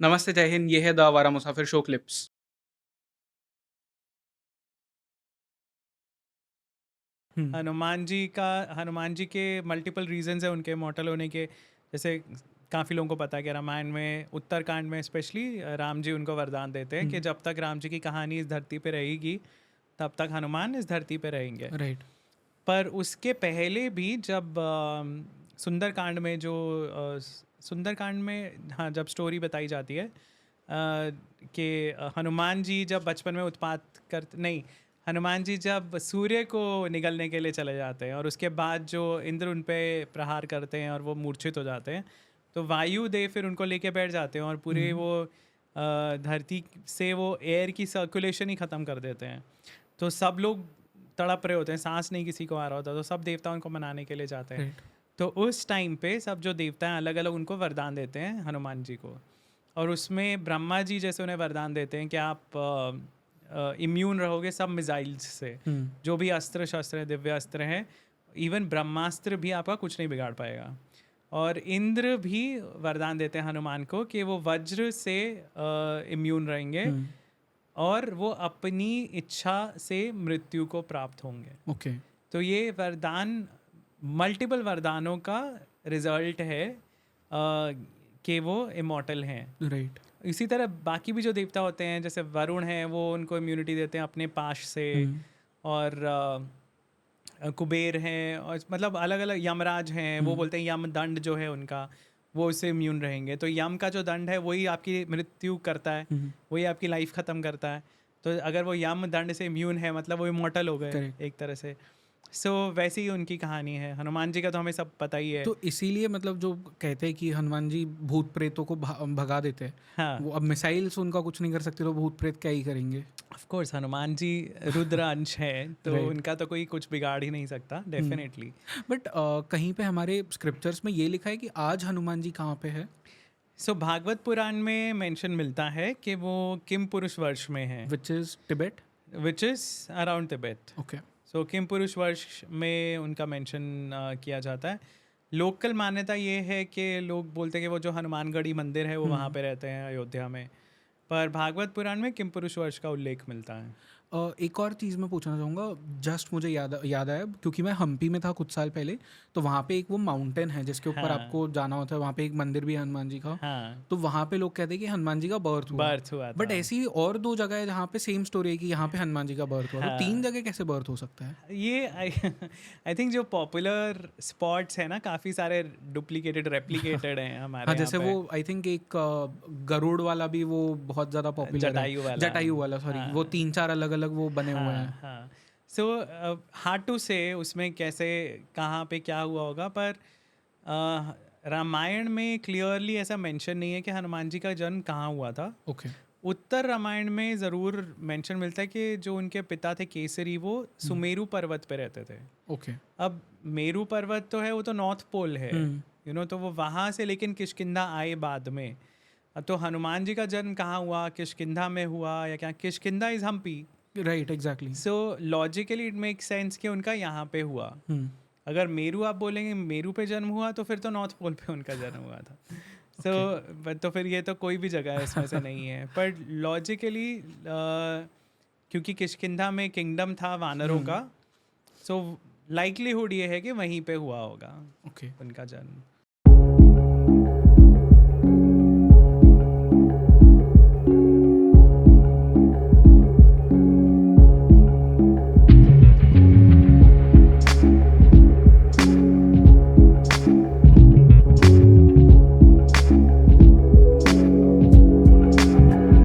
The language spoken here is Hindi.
नमस्ते, जय हिंद, ये है द आवारा मुसाफिर शो क्लिप्स। हुँ, हनुमान जी के मल्टीपल रीजंस है उनके इमॉर्टल होने के। जैसे काफ़ी लोगों को पता है कि रामायण में उत्तरकांड में स्पेशली राम जी उनको वरदान देते हैं कि हुँ, जब तक राम जी की कहानी इस धरती पे रहेगी तब तक हनुमान इस धरती पे रहेंगे। राइट। पर उसके पहले भी जब सुंदरकांड में सुंदरकांड में हाँ जब स्टोरी बताई जाती है कि हनुमान जी जब बचपन में उत्पात कर नहीं, हनुमान जी जब सूर्य को निगलने के लिए चले जाते हैं और उसके बाद जो इंद्र उन पे प्रहार करते हैं और वो मूर्छित हो जाते हैं, तो वायुदेव फिर उनको लेके बैठ जाते हैं और पूरे हुँ, वो धरती से वो एयर की सर्कुलेशन ही ख़त्म कर देते हैं। तो सब लोग तड़प रहे होते हैं, सांस नहीं किसी को आ रहा होता, तो सब देवता उनको मनाने के लिए जाते हैं। राइट। तो उस टाइम पे सब जो देवता हैं अलग अलग उनको वरदान देते हैं हनुमान जी को। और उसमें ब्रह्मा जी जैसे उन्हें वरदान देते हैं कि आप इम्यून रहोगे सब मिसाइल्स से, हुँ, जो भी अस्त्र शस्त्र हैं, दिव्य अस्त्र हैं, इवन ब्रह्मास्त्र भी आपका कुछ नहीं बिगाड़ पाएगा। और इंद्र भी वरदान देते हैं हनुमान को कि वो वज्र से इम्यून रहेंगे हुँ, और वो अपनी इच्छा से मृत्यु को प्राप्त होंगे। ओके, तो ये वरदान मल्टीपल वरदानों का रिजल्ट है कि वो इमॉर्टल हैं। राइट। इसी तरह बाकी भी जो देवता होते हैं जैसे वरुण हैं वो उनको इम्यूनिटी देते हैं अपने पाश से। हुँ, और कुबेर हैं और मतलब अलग अलग यमराज हैं, वो हुँ, बोलते हैं यम दंड जो है उनका वो उससे इम्यून रहेंगे। तो यम का जो दंड है वही आपकी मृत्यु करता है, हुँ, वही आपकी लाइफ ख़त्म करता है। तो अगर वो यम दंड से इम्यून है मतलब वो इमॉर्टल हो गए करेक्ट। एक तरह से। सो वैसी ही उनकी कहानी है। हनुमान जी का तो हमें सब पता ही है। तो इसीलिए मतलब जो कहते हैं कि हनुमान जी भूत प्रेतों को भगा देते हैं, हाँ, वो अब मिसाइल्स उनका कुछ नहीं कर सकते तो भूत प्रेत क्या ही करेंगे? ऑफ कोर्स हनुमान जी रुद्र अंश हैं तो राइट। उनका तो कोई कुछ बिगाड़ ही नहीं सकता, हुँ, डेफिनेटली। बट कहीं पे हमारे स्क्रिप्चर्स में ये लिखा है कि आज हनुमान जी कहाँ पे है? सो भागवत पुराण में मेंशन मिलता है कि वो किम पुरुष वर्ष में है, which is Tibet? Which is around Tibet. Okay. So किम पुरुष वर्ष में उनका मेंशन किया जाता है। लोकल मान्यता ये है कि लोग बोलते हैं कि वो जो हनुमानगढ़ी मंदिर है वो वहाँ हुँ। पे रहते हैं अयोध्या में। पर भागवत पुराण में किम पुरुष वर्ष का उल्लेख मिलता है। एक और चीज़ मैं पूछना चाहूँगा, जस्ट मुझे याद आया क्योंकि मैं हम्पी में था कुछ साल पहले, तो वहाँ पे एक वो माउंटेन है जिसके ऊपर हाँ, आपको जाना होता है, वहाँ पे एक मंदिर भी है हनुमान जी का। हाँ, तो वहाँ पे लोग कहते हैं कि हनुमान जी का बर्थ हुआ। बर्थ हुआ बट था। ऐसी और 2 जगह है जहाँ पे सेम स्टोरी है कि यहाँ पे हनुमान जी का बर्थ हुआ, तो 3 हाँ, जगह कैसे बर्थ हो सकता है? ये आई आई थिंक जो पॉपुलर स्पॉट्स है ना काफ़ी सारे डुप्लीकेटेड रेप्लिकेटेड हैं हाँ, हमारे यहाँ जैसे वो पे। आई थिंक एक गरुड़ वाला भी वो बहुत ज़्यादा पॉपुलर है। जटायु वाला। जटायु वाला, सॉरी, वो हाँ, 3-4 अलग-अलग वो बने हुए हाँ, हैं। हाँ। सो हार्ड टू से उसमें कैसे कहाँ पे क्या हुआ होगा, पर रामायण में क्लियरली ऐसा मेंशन नहीं है कि हनुमान जी का जन्म कहाँ हुआ था। ओके। उत्तर रामायण में ज़रूर मेंशन मिलता है कि जो उनके पिता थे केसरी वो हुँ, सुमेरु पर्वत पे रहते थे। ओके। अब मेरू पर्वत तो है, वो तो नॉर्थ पोल है, हुँ, तो वो वहाँ से लेकिन किष्किंधा आए बाद में। तो हनुमान जी का जन्म कहाँ हुआ, किष्किंधा में हुआ या क्या? Kishkindha is Hampi. Right, exactly. So logically it make sense कि उनका यहाँ पे हुआ। हुँ, अगर मेरू आप बोलेंगे मेरू पे जन्म हुआ तो फिर तो नॉर्थ पोल पे उनका जन्म हुआ था। ओके। तो फिर ये तो कोई भी जगह है इसमें से नहीं है, पर लॉजिकली क्योंकि किष्किंधा में किंगडम था वानरों हुँ, का, सो लाइकलीहुड ये है कि वहीं पे हुआ होगा ओके। उनका जन्म।